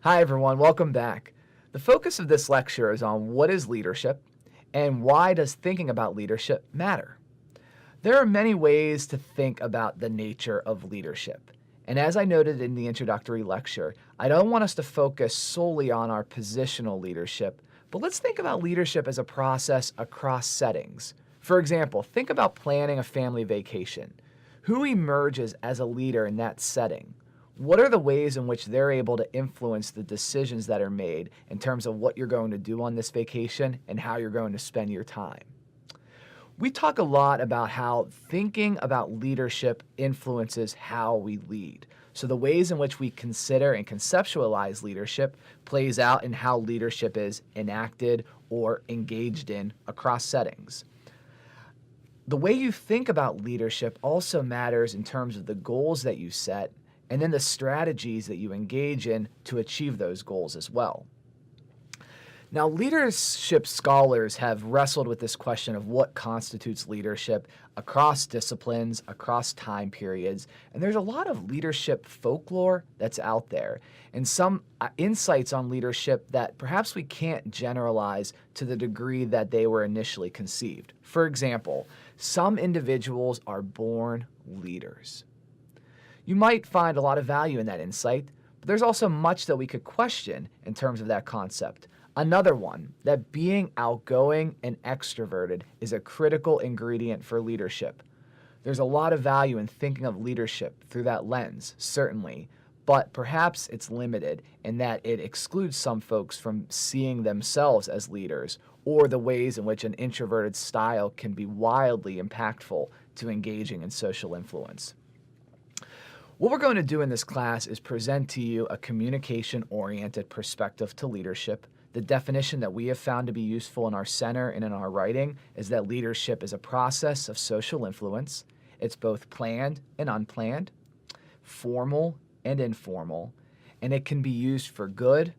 Hi everyone, welcome back. The focus of this lecture is on what is leadership and why does thinking about leadership matter. There are many ways to think about the nature of leadership. And as I noted in the introductory lecture, I don't want us to focus solely on our positional leadership, but let's think about leadership as a process across settings. For example, think about planning a family vacation. Who emerges as a leader in that setting? What are the ways in which they're able to influence the decisions that are made in terms of what you're going to do on this vacation and how you're going to spend your time? We talk a lot about how thinking about leadership influences how we lead. So the ways in which we consider and conceptualize leadership plays out in how leadership is enacted or engaged in across settings. The way you think about leadership also matters in terms of the goals that you set and then the strategies that you engage in to achieve those goals as well. Now, leadership scholars have wrestled with this question of what constitutes leadership across disciplines, across time periods, and there's a lot of leadership folklore that's out there, and some insights on leadership that perhaps we can't generalize to the degree that they were initially conceived. For example, some individuals are born leaders. You might find a lot of value in that insight, but there's also much that we could question in terms of that concept. Another one, that being outgoing and extroverted is a critical ingredient for leadership. There's a lot of value in thinking of leadership through that lens, certainly, but perhaps it's limited in that it excludes some folks from seeing themselves as leaders or the ways in which an introverted style can be wildly impactful to engaging in social influence. What we're going to do in this class is present to you a communication-oriented perspective to leadership. The definition that we have found to be useful in our center and in our writing is that leadership is a process of social influence. It's both planned and unplanned, formal and informal, and it can be used for good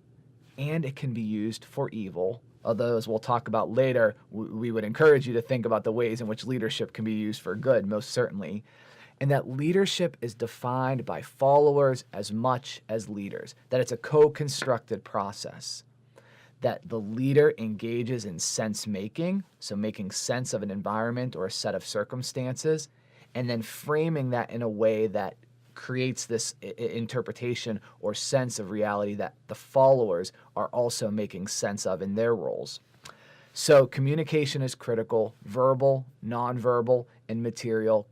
and it can be used for evil. Although, as we'll talk about later, we would encourage you to think about the ways in which leadership can be used for good, most certainly. And that leadership is defined by followers as much as leaders, that it's a co-constructed process, that the leader engages in sense-making, so making sense of an environment or a set of circumstances, and then framing that in a way that creates this interpretation or sense of reality that the followers are also making sense of in their roles. So communication is critical, verbal, nonverbal, and material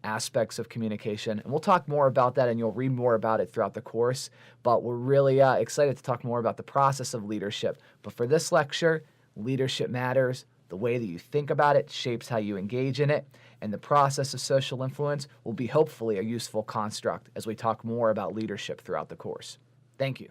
aspects of communication. And we'll talk more about that and you'll read more about it throughout the course. But we're really excited to talk more about the process of leadership. But for this lecture, leadership matters. The way that you think about it shapes how you engage in it. And the process of social influence will be hopefully a useful construct as we talk more about leadership throughout the course. Thank you.